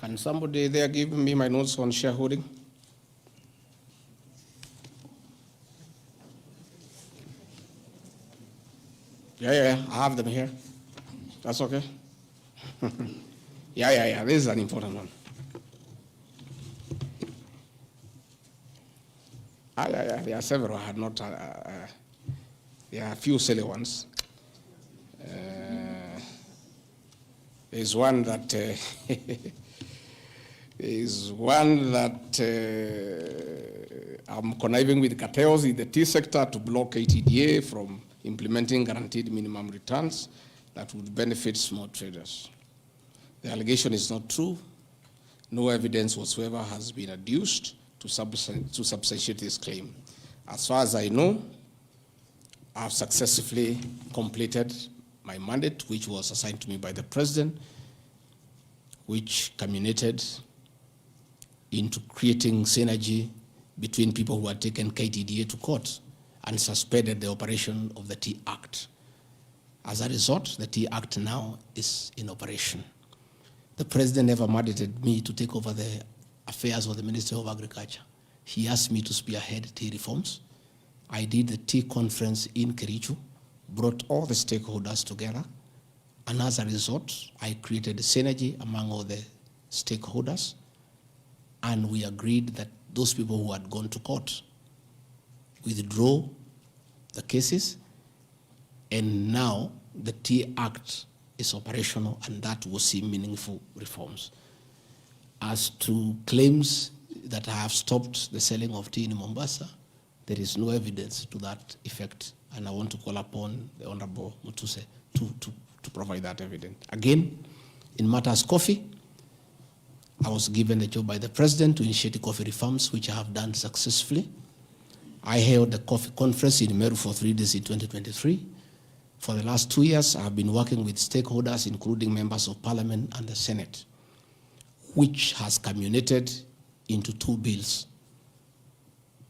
Can somebody there give me my notes on shareholding? Yeah, I have them here. That's okay. Yeah, this is an important one. Yeah, there are several. I had not, there are a few silly ones. There's one that I'm conniving with cartels in the tea sector to block KTDA from implementing guaranteed minimum returns that would benefit small traders. The allegation is not true. No evidence whatsoever has been adduced to substantiate this claim. As far as I know, I've successfully completed my mandate, which was assigned to me by the President, which culminated into creating synergy between people who had taken KTDA to court and suspended the operation of the Tea Act. As a result, the Tea Act now is in operation. The President never mandated me to take over the affairs of the Ministry of Agriculture. He asked me to spearhead tea reforms. I did the tea conference in Kericho, brought all the stakeholders together, and as a result, I created a synergy among all the stakeholders, and we agreed that those people who had gone to court withdraw the cases, and now the Tea Act is operational, and that will see meaningful reforms. As to claims that I have stopped the selling of tea in Mombasa, there is no evidence to that effect, and I want to call upon the Honorable Mutuse to provide that evidence. Again, in matters coffee, I was given a job by the President to initiate the coffee reforms, which I have done successfully. I held the coffee conference in Meru for 3 days in 2023. For the last 2 years, I have been working with stakeholders, including members of Parliament and the Senate, which has culminated into 2 bills,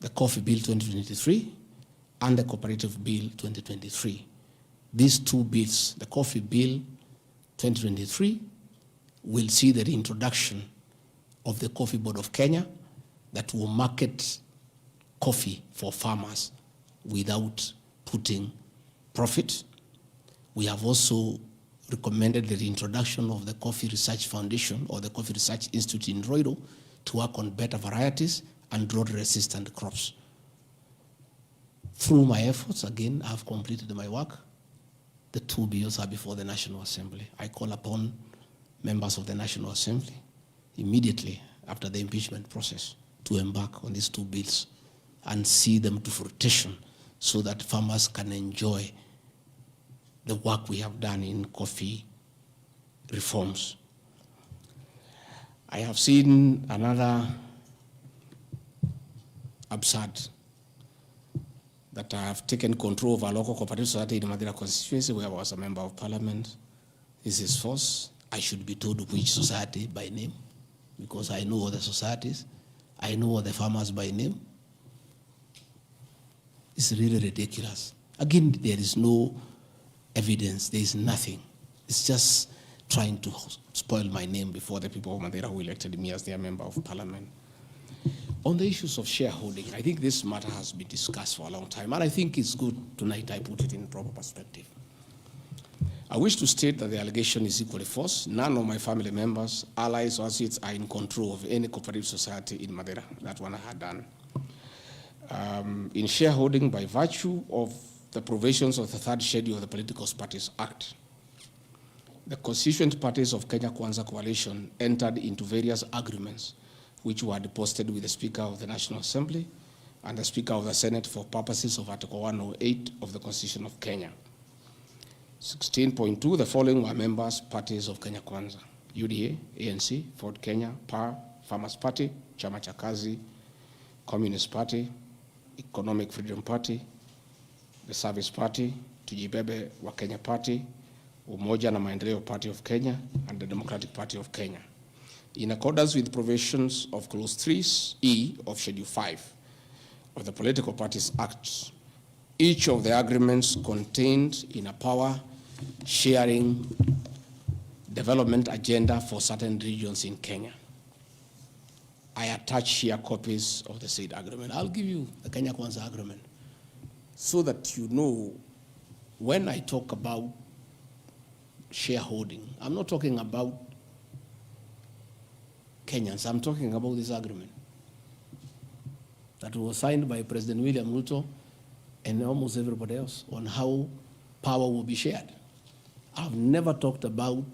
the Coffee Bill 2023 and the Cooperative Bill 2023. These 2 bills, the Coffee Bill 2023 will see the reintroduction of the Coffee Board of Kenya that will market coffee for farmers without putting profit. We have also recommended the reintroduction of the Coffee Research Foundation or the Coffee Research Institute in RUTO to work on better varieties and drought-resistant crops. Through my efforts, again, I've completed my work. The 2 bills are before the National Assembly. I call upon members of the National Assembly immediately after the impeachment process to embark on these 2 bills and see them to fruition so that farmers can enjoy the work we have done in coffee reforms. I have seen another absurd, that I have taken control of a local cooperative society in Madera constituency where I was a member of Parliament. This is false. I should be told which society by name, because I know all the societies. I know all the farmers by name. It's really ridiculous. Again, there is no evidence. There is nothing. It's just trying to spoil my name before the people of Madeira who elected me as their member of Parliament. On the issues of shareholding, I think this matter has been discussed for a long time, and I think it's good tonight I put it in proper perspective. I wish to state that the allegation is equally false. None of my family members, allies, or associates are in control of any cooperative society in Madeira. That one I had done. In shareholding, by virtue of the provisions of the 3rd schedule of the Political Parties Act, the constituent parties of Kenya Kwanza Coalition entered into various agreements which were deposited with the Speaker of the National Assembly and the Speaker of the Senate for purposes of Article 108 of the Constitution of Kenya. 16.2, the following were members, parties of Kenya Kwanza: UDA, ANC, Ford Kenya, PAR, Farmers Party, Chama cha Kazi, Communist Party, Economic Freedom Party, the Service Party, Tujibebe wa Kenya Party, Umoja na Maendeleo Party of Kenya, and the Democratic Party of Kenya. In accordance with provisions of Clause 3E of Schedule 5 of the Political Parties Act, each of the agreements contained in a power sharing development agenda for certain regions in Kenya. I attach here copies of the said agreement. I'll give you the Kenya Kwanza agreement so that you know when I talk about shareholding, I'm not talking about Kenyans, I'm talking about this agreement that was signed by President William RUTO and almost everybody else on how power will be shared. I've never talked about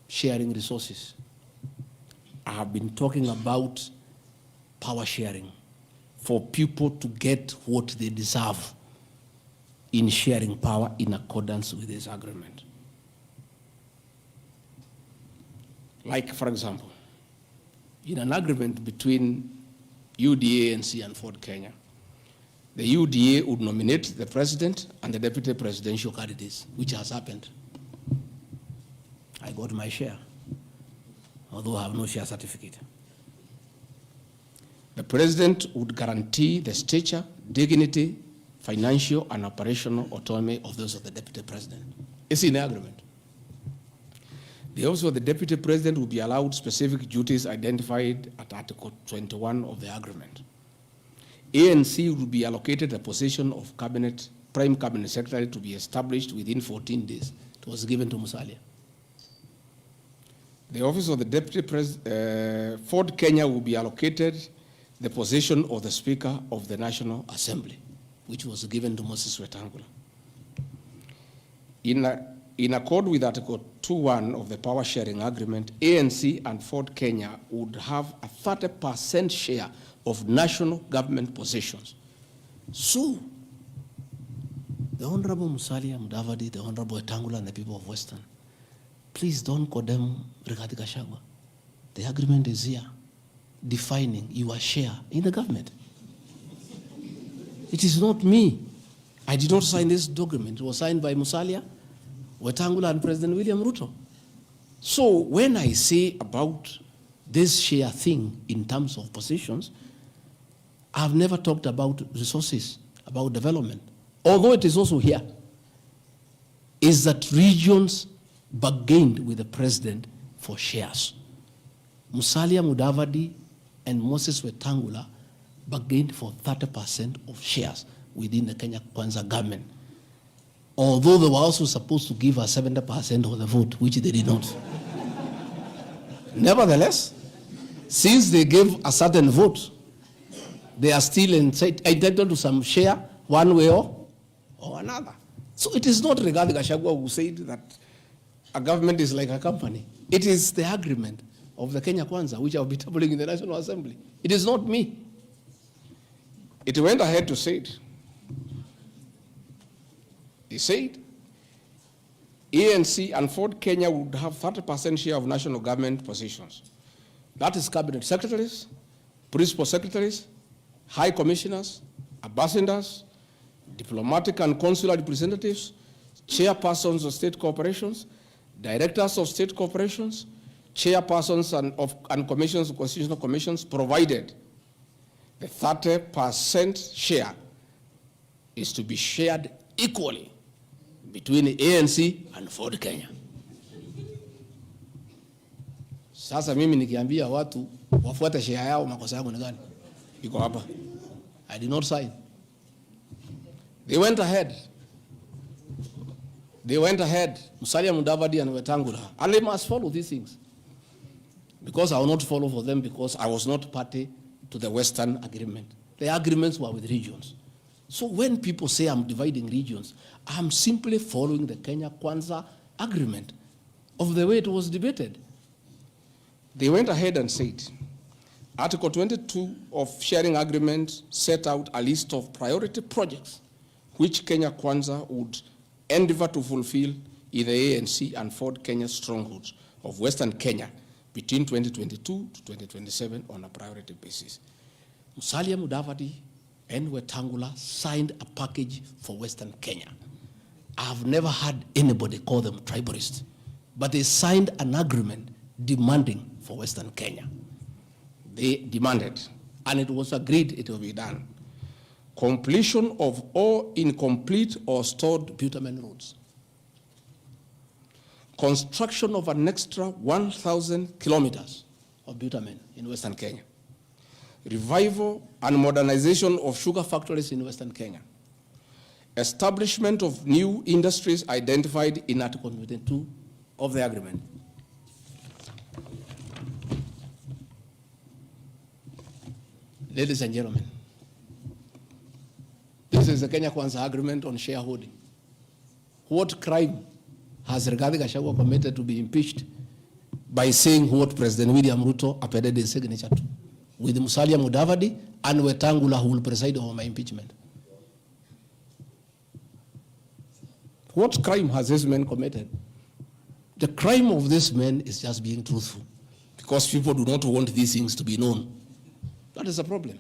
sharing resources. I have been talking about power sharing for people to get what they deserve in sharing power in accordance with this agreement. Like, for example, in an agreement between UDA, ANC, and Ford Kenya, the UDA would nominate the president and the deputy presidential candidates, which has happened. I got my share, although I have no share certificate. The president would guarantee the stature, dignity, financial and operational autonomy of those of the deputy president. It's in the agreement. The office of the deputy president will be allowed specific duties identified at Article 21 of the agreement. ANC will be allocated a position of prime cabinet secretary to be established within 14 days. It was given to Musalia. The office of the deputy president, Ford Kenya will be allocated the position of the Speaker of the National Assembly, which was given to Moses Wetangula. In accord with Article 2.1 of the Power Sharing Agreement, ANC and Ford Kenya would have a 30% share of national government positions. So, the Honorable Musalia Mudavadi, the Honorable Wetangula, and the people of Western, please don't condemn Rigathi Gachagua. The agreement is here, defining your share in the government. It is not me. I did not sign this document. It was signed by Musalia, Wetangula, and President William RUTO. So when I say about this share thing in terms of positions, I've never talked about resources, about development. Although it is also here, is that regions bargained with the president for shares. Musalia Mudavadi and Moses Wetangula bargained for 30% of shares within the Kenya Kwanza government. Although they were also supposed to give us 70% of the vote, which they did not. Nevertheless, since they gave a certain vote, they are still entitled to some share one way or another. So it is not Rigathi Gachagua who said that a government is like a company. It is the agreement of the Kenya Kwanza, which I'll be tabling in the National Assembly. It is not me. It went ahead to say it. He said, ANC and Ford Kenya would have 30% share of national government positions. That is cabinet secretaries, principal secretaries, high commissioners, ambassadors, diplomatic and consular representatives, chairpersons of state corporations, directors of state corporations, chairpersons and commissions of constitutional commissions, provided the 30% share is to be shared equally between the ANC and Ford Kenya. Sasa mimi nikiambia watu wafuate share yao, makosa yangu ni gani? Iko hapa. I did not sign. They went ahead. Musalia Mudavadi and Wetangula. And they must follow these things. Because I will not follow for them because I was not party to the Western agreement. The agreements were with regions. So when people say I'm dividing regions, I'm simply following the Kenya Kwanza agreement of the way it was debated. They went ahead and said, Article 22 of sharing agreement set out a list of priority projects which Kenya Kwanza would endeavor to fulfill in the ANC and Ford Kenya strongholds of Western Kenya between 2022 to 2027 on a priority basis. Musalia Mudavadi and Wetangula signed a package for Western Kenya. I've never had anybody call them tribalists, but they signed an agreement demanding for Western Kenya. They demanded, and it was agreed it will be done. Completion of all incomplete or stored bitumen roads. construction of an extra 1,000 kilometers of bitumen in Western Kenya, revival and modernization of sugar factories in Western Kenya, establishment of new industries identified in Article 22 of the agreement. Ladies and gentlemen, this is the Kenya Kwanza Agreement on shareholding. What crime has Rigathi Gachagua committed to be impeached by saying what President William RUTO appended his signature to, with Musalia Mudavadi and Wetangula, who will preside over my impeachment? What crime has this man committed? The crime of this man is just being truthful, because people do not want these things to be known. That is a problem.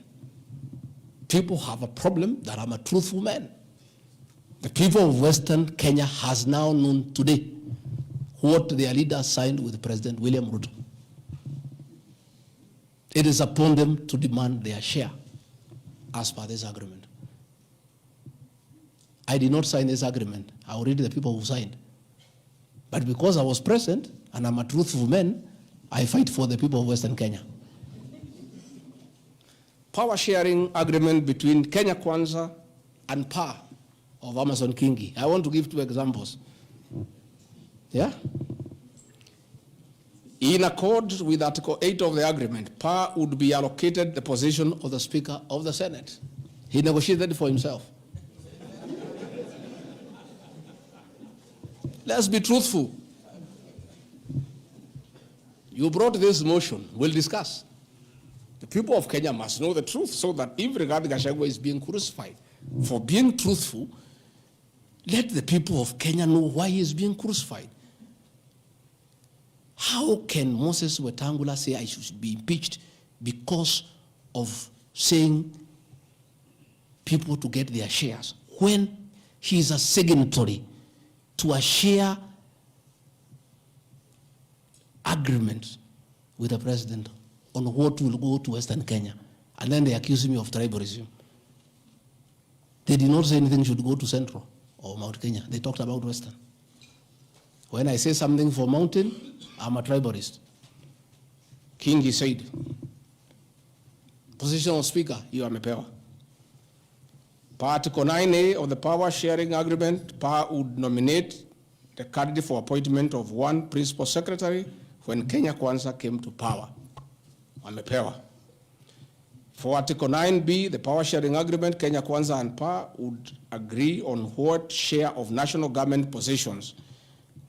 People have a problem that I'm a truthful man. The people of Western Kenya has now known today what their leader signed with President William Ruto. It is upon them to demand their share as per this agreement. I did not sign this agreement. I will read the people who signed. But because I was present and I'm a truthful man, I fight for the people of Western Kenya. Power sharing agreement between Kenya Kwanza and PAR of Amazon KINGI. I want to give 2 examples. Yeah? In accord with Article 8 of the agreement, PAR would be allocated the position of the Speaker of the Senate. He negotiated for himself. Let's be truthful. You brought this motion. We'll discuss. The people of Kenya must know the truth, so that if Rigathi Gachagua is being crucified for being truthful, let the people of Kenya know why he is being crucified. How can Moses Wetangula say I should be impeached because of saying people to get their shares, when he is a signatory to a share agreement with the president on what will go to Western Kenya? And then they accuse me of tribalism. They did not say anything should go to Central or Mount Kenya. They talked about Western. When I say something for Mountain, I'm a tribalist. KINGI said, position of Speaker, you are Mepewa. Article 9A of the Power Sharing Agreement, PAR would nominate the candidate for appointment of 1 principal secretary when Kenya Kwanza came to power. Amepewa. For Article 9B, the Power Sharing Agreement, Kenya Kwanza and PAR would agree on what share of national government positions,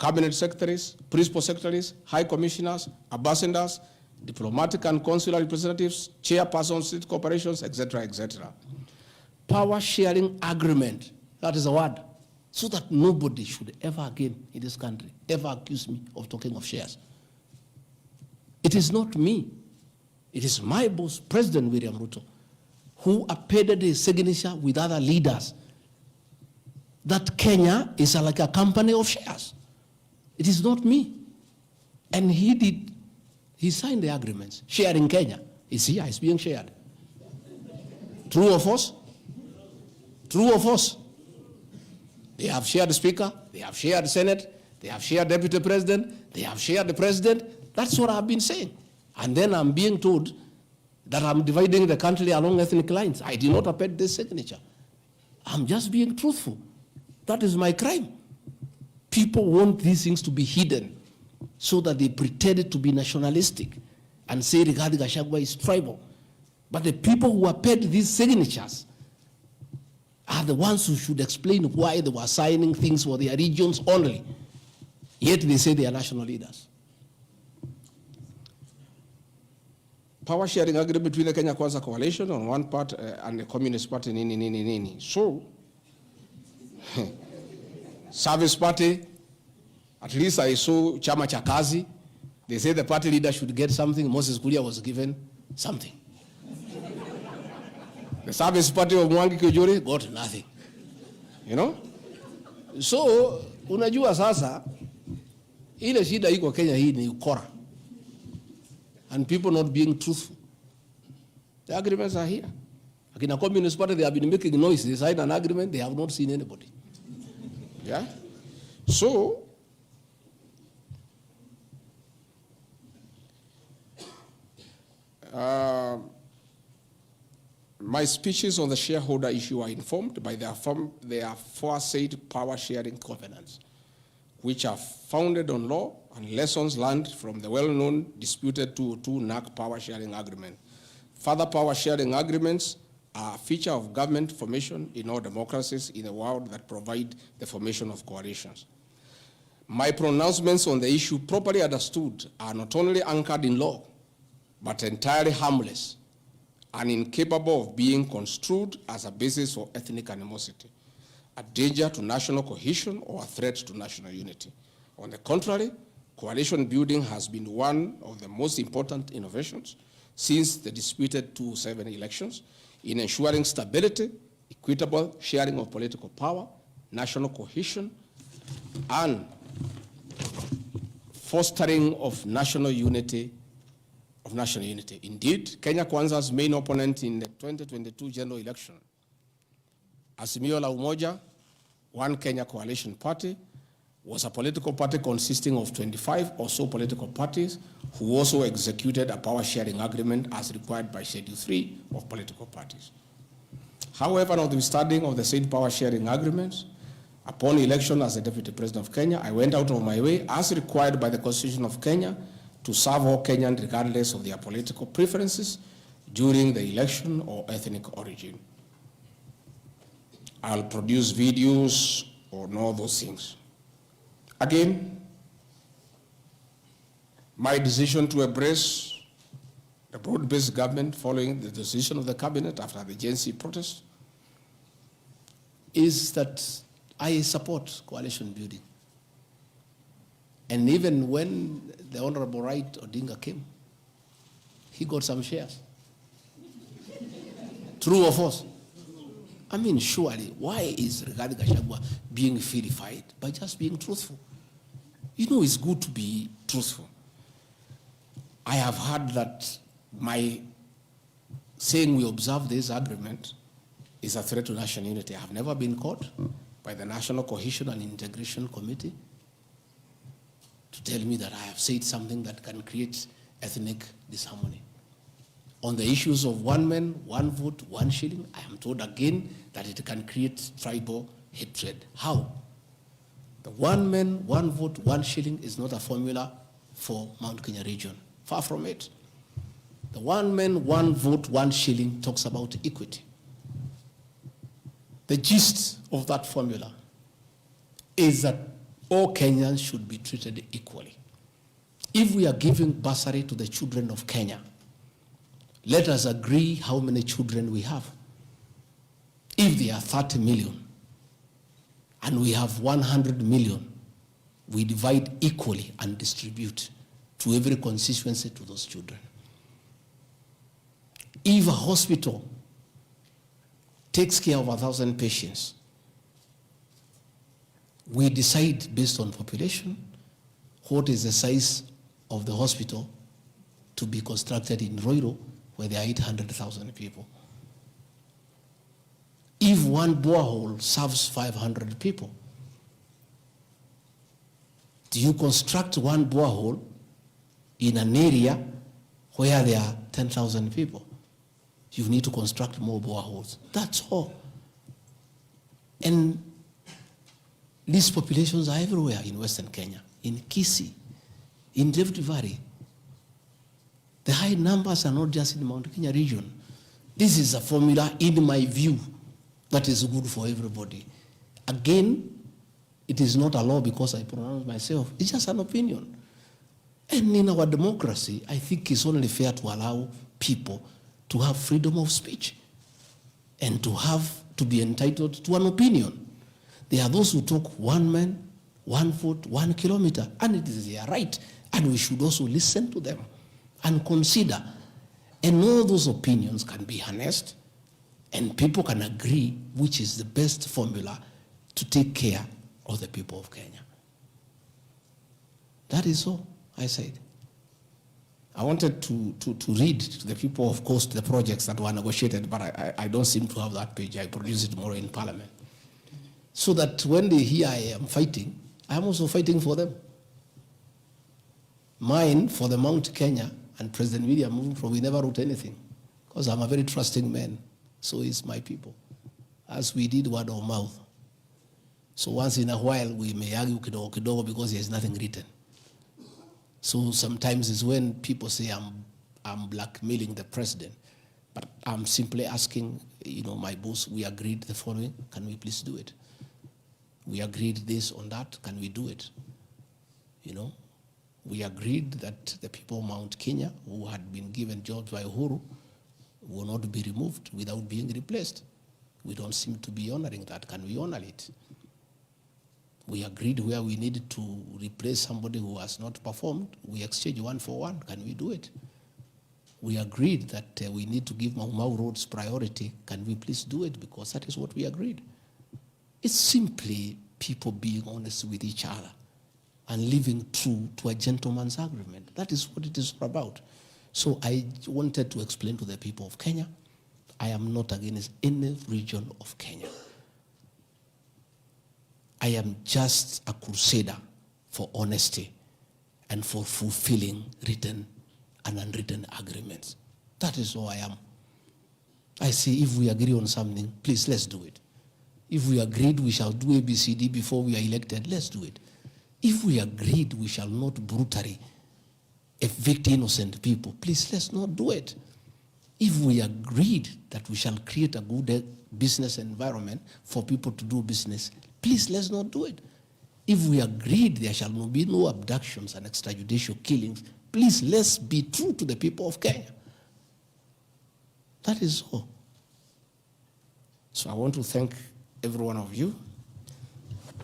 cabinet secretaries, principal secretaries, high commissioners, ambassadors, diplomatic and consular representatives, chairpersons, state corporations, etc., etc. Power sharing agreement, that is a word, so that nobody should ever again in this country ever accuse me of talking of shares. It is not me. It is my boss, President William Ruto, who appended his signature with other leaders that Kenya is like a company of shares. It is not me. And he signed the agreements. Sharing Kenya is here, it's being shared. True or false? True or false? They have shared the Speaker, they have shared the Senate, they have shared Deputy President, they have shared the President. That's what I've been saying. And then I'm being told that I'm dividing the country along ethnic lines. I did not append this signature. I'm just being truthful. That is my crime. People want these things to be hidden so that they pretend to be nationalistic and say Rigathi Gachagua is tribal. But the people who append these signatures are the ones who should explain why they were signing things for their regions only. Yet they say they are national leaders. Power sharing agreement between the Kenya Kwanza coalition on one part and the Communist Party, nini. So, Service Party, at least I saw Chama cha Kazi. They say the party leader should get something. Moses Kuria was given something. The Service Party of Mwangi Kiujuri got nothing. You know? So, unajua sasa, ile shida iko Kenya hii ni ukora. And people not being truthful. The agreements are here. Like in a Communist Party, they have been making noise. They signed an agreement, they have not seen anybody. Yeah? So, My speeches on the shareholder issue are informed by their aforesaid power-sharing covenants, which are founded on law and lessons learned from the well-known disputed 202 NAC power-sharing agreement. Further power-sharing agreements are a feature of government formation in all democracies in the world that provide the formation of coalitions. My pronouncements on the issue, properly understood, are not only anchored in law, but entirely harmless and incapable of being construed as a basis for ethnic animosity, a danger to national cohesion, or a threat to national unity. On the contrary, coalition building has been one of the most important innovations since the disputed 2007 elections in ensuring stability, equitable sharing of political power, national cohesion, and fostering of national unity. Indeed, Kenya Kwanza's main opponent in the 2022 general election, Azimio la Umoja, One Kenya Coalition Party, was a political party consisting of 25 or so political parties who also executed a power-sharing agreement as required by Schedule 3 of political parties. However, notwithstanding of the said power-sharing agreements, upon election as the Deputy President of Kenya, I went out of my way, as required by the Constitution of Kenya, to serve all Kenyans regardless of their political preferences during the election or ethnic origin. I'll produce videos on all those things. Again, my decision to embrace the broad-based government following the decision of the cabinet after the Gen Z protest is that I support coalition building. And even when the Honorable Right Odinga came, he got some shares. True or false? I mean, surely, why is Rigathi Gachagua being vilified? By just being truthful. You know, it's good to be truthful. I have heard that my saying we observe this agreement is a threat to national unity. I have never been caught by the National Cohesion and Integration Committee to tell me that I have said something that can create ethnic disharmony. On the issues of one man, one vote, one shilling, I am told again that it can create tribal hatred. How? The one man, one vote, one shilling is not a formula for Mount Kenya region. Far from it. The one man, one vote, one shilling talks about equity. The gist of that formula is that all Kenyans should be treated equally. If we are giving bursary to the children of Kenya, let us agree how many children we have. If there are 30 million and we have 100 million, we divide equally and distribute to every constituency to those children. If a hospital takes care of 1,000 patients, we decide based on population what is the size of the hospital to be constructed in Roiro, where there are 800,000 people. If one borehole serves 500 people, do you construct one borehole in an area where there are 10,000 people? You need to construct more boreholes. That's all. And these populations are everywhere in Western Kenya, in Kisii, in Rift Valley. The high numbers are not just in the Mount Kenya region. This is a formula, in my view, that is good for everybody. Again, it is not a law because I pronounce myself. It's just an opinion. And in our democracy, I think it's only fair to allow people to have freedom of speech and to be entitled to an opinion. There are those who talk one man, one vote, 1 kilometer, and it is their right. And we should also listen to them and consider. And all those opinions can be harnessed and people can agree which is the best formula to take care of the people of Kenya. That is all I said. I wanted to read to the people, of course, the projects that were negotiated, but I don't seem to have that page. I produce it tomorrow in Parliament. So that when they hear I am fighting, I am also fighting for them. Mine, for the Mount Kenya and President William, we never wrote anything, because I'm a very trusting man. So is my people. As we did word of mouth. So once in a while, we may argue kidogo kidogo because there's nothing written. So sometimes it's when people say I'm blackmailing the president, but I'm simply asking, my boss, we agreed the following, can we please do it? We agreed this on that, can we do it? We agreed that the people of Mount Kenya who had been given jobs by Uhuru will not be removed without being replaced. We don't seem to be honoring that. Can we honor it? We agreed where we needed to replace somebody who has not performed, we exchange 1 for 1. Can we do it? We agreed that we need to give Mau Mau roads priority. Can we please do it? Because that is what we agreed. It's simply people being honest with each other and living true to a gentleman's agreement. That is what it is about. So I wanted to explain to the people of Kenya, I am not against any region of Kenya. I am just a crusader for honesty and for fulfilling written and unwritten agreements. That is all I am. I say if we agree on something, please let's do it. If we agreed we shall do ABCD before we are elected, let's do it. If we agreed we shall not brutally evict innocent people, please let's not do it. If we agreed that we shall create a good business environment for people to do business, please let's not do it. If we agreed there shall be no abductions and extrajudicial killings, please let's be true to the people of Kenya. That is all. So I want to thank every one of you.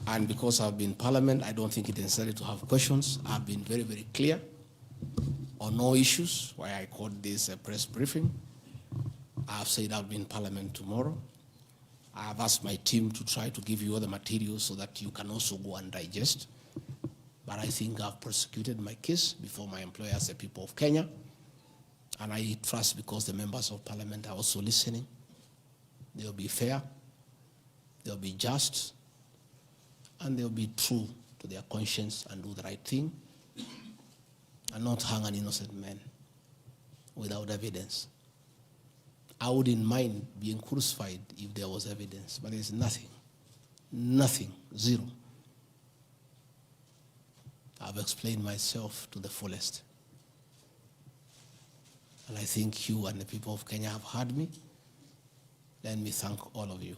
And because I've been in Parliament, I don't think it's necessary to have questions. I've been very, very clear on no issues, why I called this a press briefing. I've said I'll be in Parliament tomorrow. I have asked my team to try to give you all the materials so that you can also go and digest. But I think I've prosecuted my case before my employers, the people of Kenya. And I trust because the members of Parliament are also listening. They'll be fair, they'll be just, and they'll be true to their conscience and do the right thing, and not hang an innocent man without evidence. I wouldn't mind being crucified if there was evidence, but there's nothing, zero. I've explained myself to the fullest. And I think you and the people of Kenya have heard me. Let me thank all of you.